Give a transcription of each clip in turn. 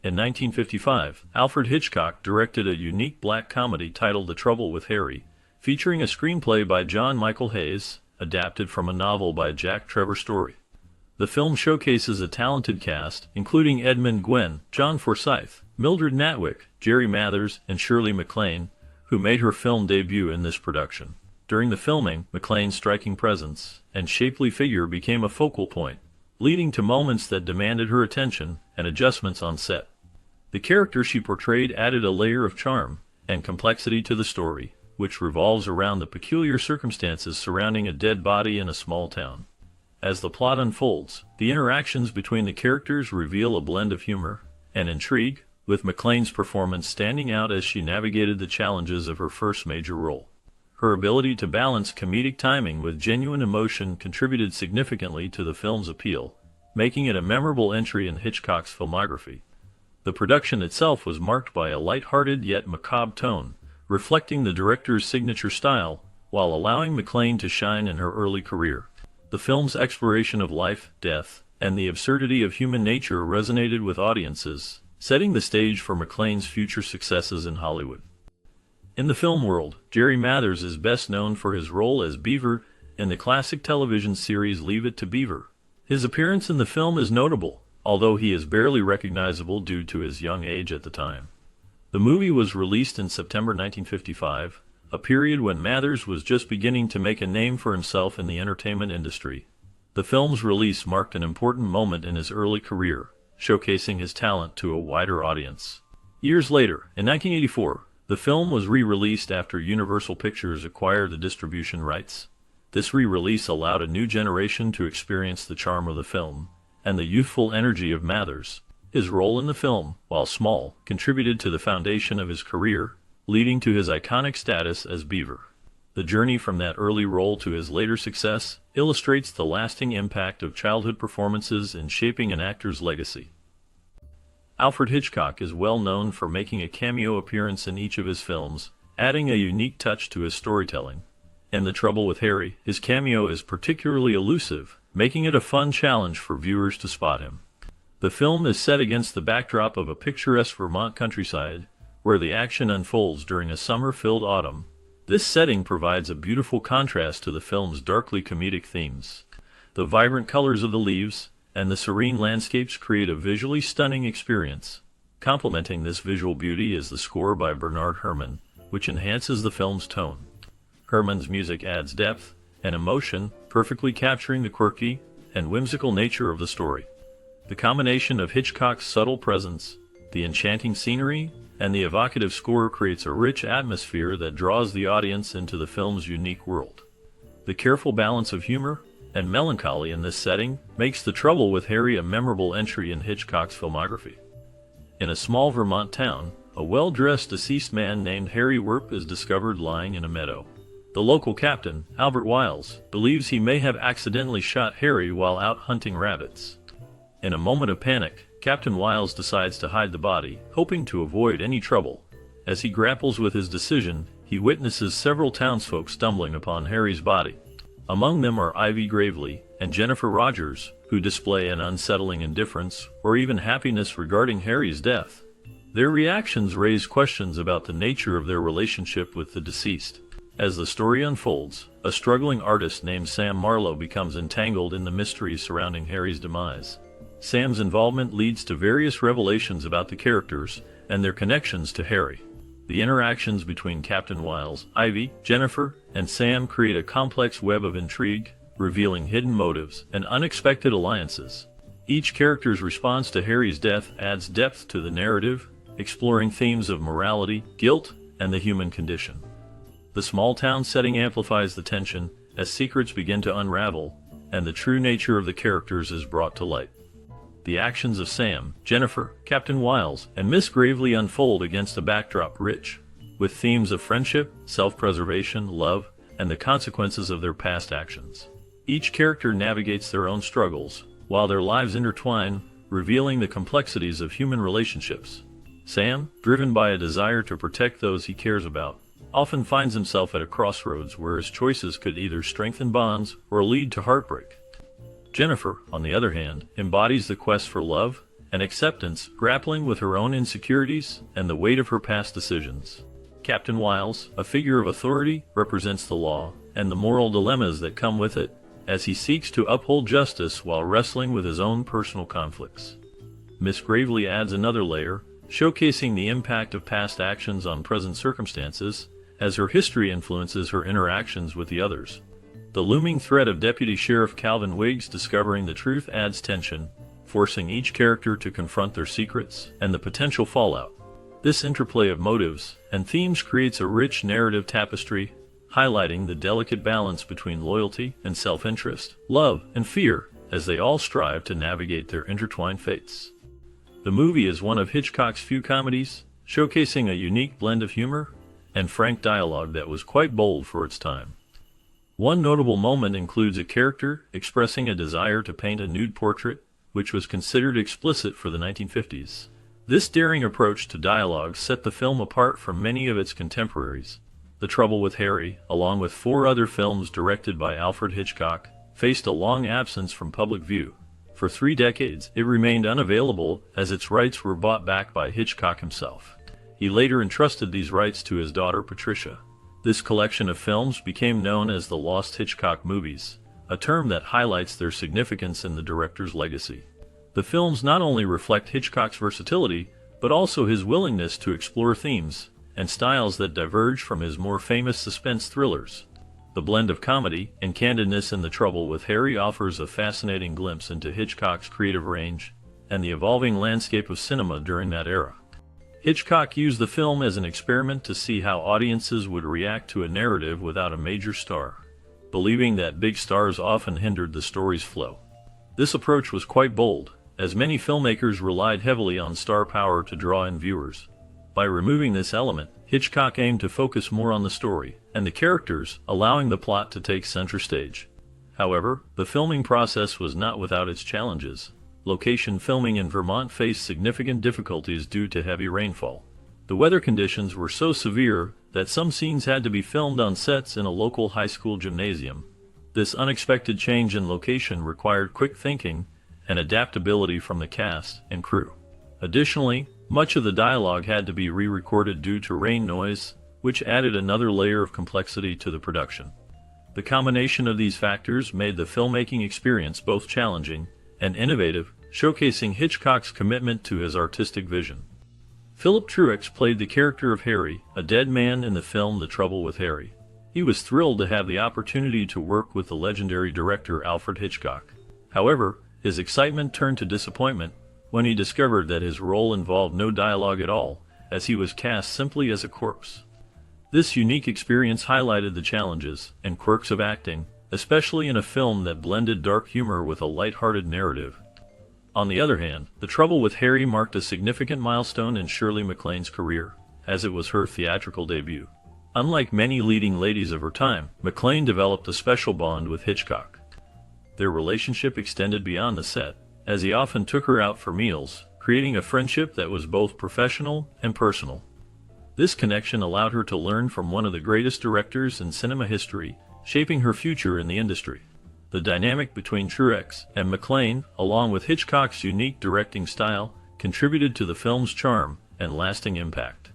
In 1955, Alfred Hitchcock directed a unique black comedy titled The Trouble with Harry, featuring a screenplay by John Michael Hayes, adapted from a novel by Jack Trevor Story. The film showcases a talented cast, including Edmund Gwenn, John Forsythe, Mildred Natwick, Jerry Mathers, and Shirley MacLaine, who made her film debut in this production. During the filming, MacLaine's striking presence and shapely figure became a focal point, leading to moments that demanded her attention and adjustments on set. The character she portrayed added a layer of charm and complexity to the story, which revolves around the peculiar circumstances surrounding a dead body in a small town. As the plot unfolds, the interactions between the characters reveal a blend of humor and intrigue, with MacLaine's performance standing out as she navigated the challenges of her first major role. Her ability to balance comedic timing with genuine emotion contributed significantly to the film's appeal, making it a memorable entry in Hitchcock's filmography. The production itself was marked by a light-hearted yet macabre tone, reflecting the director's signature style, while allowing MacLaine to shine in her early career. The film's exploration of life, death, and the absurdity of human nature resonated with audiences, setting the stage for MacLaine's future successes in Hollywood. In the film world, Jerry Mathers is best known for his role as Beaver in the classic television series Leave It to Beaver. His appearance in the film is notable, although he is barely recognizable due to his young age at the time. The movie was released in September 1955, a period when Mathers was just beginning to make a name for himself in the entertainment industry. The film's release marked an important moment in his early career, showcasing his talent to a wider audience. Years later, in 1984, the film was re-released after Universal Pictures acquired the distribution rights. This re-release allowed a new generation to experience the charm of the film and the youthful energy of Mathers. His role in the film, while small, contributed to the foundation of his career, leading to his iconic status as Beaver. The journey from that early role to his later success illustrates the lasting impact of childhood performances in shaping an actor's legacy. Alfred Hitchcock is well known for making a cameo appearance in each of his films, adding a unique touch to his storytelling. In The Trouble with Harry, his cameo is particularly elusive, making it a fun challenge for viewers to spot him. The film is set against the backdrop of a picturesque Vermont countryside, where the action unfolds during a summer-filled autumn. This setting provides a beautiful contrast to the film's darkly comedic themes. The vibrant colors of the leaves and the serene landscapes create a visually stunning experience. Complementing this visual beauty is the score by Bernard Herrmann, which enhances the film's tone. Herrmann's music adds depth and emotion, perfectly capturing the quirky and whimsical nature of the story. The combination of Hitchcock's subtle presence, the enchanting scenery, and the evocative score creates a rich atmosphere that draws the audience into the film's unique world. The careful balance of humor and melancholy in this setting makes The Trouble with Harry a memorable entry in Hitchcock's filmography. In a small Vermont town, a well-dressed deceased man named Harry Werp is discovered lying in a meadow. The local captain, Albert Wiles, believes he may have accidentally shot Harry while out hunting rabbits. In a moment of panic, Captain Wiles decides to hide the body, hoping to avoid any trouble. As he grapples with his decision, he witnesses several townsfolk stumbling upon Harry's body. Among them are Ivy Gravely and Jennifer Rogers, who display an unsettling indifference or even happiness regarding Harry's death. Their reactions raise questions about the nature of their relationship with the deceased. As the story unfolds, a struggling artist named Sam Marlowe becomes entangled in the mystery surrounding Harry's demise. Sam's involvement leads to various revelations about the characters and their connections to Harry. The interactions between Captain Wiles, Ivy, Jennifer, and Sam create a complex web of intrigue, revealing hidden motives and unexpected alliances. Each character's response to Harry's death adds depth to the narrative, exploring themes of morality, guilt, and the human condition. The small town setting amplifies the tension as secrets begin to unravel, and the true nature of the characters is brought to light. The actions of Sam, Jennifer, Captain Wiles, and Miss Gravely unfold against a backdrop rich with themes of friendship, self-preservation, love, and the consequences of their past actions. Each character navigates their own struggles, while their lives intertwine, revealing the complexities of human relationships. Sam, driven by a desire to protect those he cares about, often finds himself at a crossroads where his choices could either strengthen bonds or lead to heartbreak. Jennifer, on the other hand, embodies the quest for love and acceptance, grappling with her own insecurities and the weight of her past decisions. Captain Wiles, a figure of authority, represents the law and the moral dilemmas that come with it, as he seeks to uphold justice while wrestling with his own personal conflicts. Miss Gravely adds another layer, showcasing the impact of past actions on present circumstances, as her history influences her interactions with the others. The looming threat of Deputy Sheriff Calvin Wiggs discovering the truth adds tension, forcing each character to confront their secrets and the potential fallout. This interplay of motives and themes creates a rich narrative tapestry, highlighting the delicate balance between loyalty and self-interest, love and fear, as they all strive to navigate their intertwined fates. The movie is one of Hitchcock's few comedies, showcasing a unique blend of humor and frank dialogue that was quite bold for its time. One notable moment includes a character expressing a desire to paint a nude portrait, which was considered explicit for the 1950s. This daring approach to dialogue set the film apart from many of its contemporaries. The Trouble with Harry, along with 4 other films directed by Alfred Hitchcock, faced a long absence from public view. For 3 decades, it remained unavailable as its rights were bought back by Hitchcock himself. He later entrusted these rights to his daughter Patricia. This collection of films became known as the Lost Hitchcock Movies, a term that highlights their significance in the director's legacy. The films not only reflect Hitchcock's versatility, but also his willingness to explore themes and styles that diverge from his more famous suspense thrillers. The blend of comedy and candidness in The Trouble with Harry offers a fascinating glimpse into Hitchcock's creative range and the evolving landscape of cinema during that era. Hitchcock used the film as an experiment to see how audiences would react to a narrative without a major star, believing that big stars often hindered the story's flow. This approach was quite bold, as many filmmakers relied heavily on star power to draw in viewers. By removing this element, Hitchcock aimed to focus more on the story and the characters, allowing the plot to take center stage. However, the filming process was not without its challenges. Location filming in Vermont faced significant difficulties due to heavy rainfall. The weather conditions were so severe that some scenes had to be filmed on sets in a local high school gymnasium. This unexpected change in location required quick thinking and adaptability from the cast and crew. Additionally, much of the dialogue had to be re-recorded due to rain noise, which added another layer of complexity to the production. The combination of these factors made the filmmaking experience both challenging and innovative, showcasing Hitchcock's commitment to his artistic vision. Philip Truex played the character of Harry, a dead man in the film The Trouble with Harry. He was thrilled to have the opportunity to work with the legendary director Alfred Hitchcock. However, his excitement turned to disappointment when he discovered that his role involved no dialogue at all, as he was cast simply as a corpse. This unique experience highlighted the challenges and quirks of acting, especially in a film that blended dark humor with a light-hearted narrative. On the other hand, The Trouble with Harry marked a significant milestone in Shirley MacLaine's career, as it was her theatrical debut. Unlike many leading ladies of her time, MacLaine developed a special bond with Hitchcock. Their relationship extended beyond the set, as he often took her out for meals, creating a friendship that was both professional and personal. This connection allowed her to learn from one of the greatest directors in cinema history, shaping her future in the industry. The dynamic between Truex and MacLaine, along with Hitchcock's unique directing style, contributed to the film's charm and lasting impact.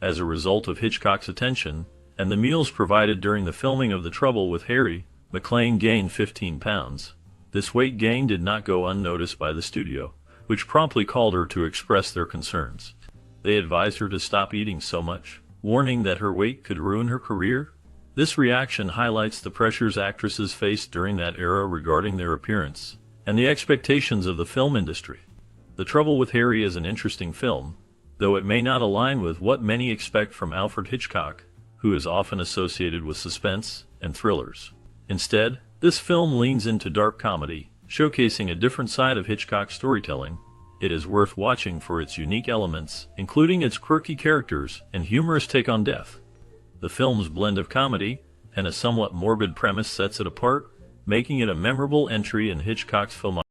As a result of Hitchcock's attention and the meals provided during the filming of The Trouble with Harry, MacLaine gained 15 pounds. This weight gain did not go unnoticed by the studio, which promptly called her to express their concerns. They advised her to stop eating so much, warning that her weight could ruin her career. This reaction highlights the pressures actresses faced during that era regarding their appearance and the expectations of the film industry. The Trouble with Harry is an interesting film, though it may not align with what many expect from Alfred Hitchcock, who is often associated with suspense and thrillers. Instead, this film leans into dark comedy, showcasing a different side of Hitchcock's storytelling. It is worth watching for its unique elements, including its quirky characters and humorous take on death. The film's blend of comedy and a somewhat morbid premise sets it apart, making it a memorable entry in Hitchcock's filmography.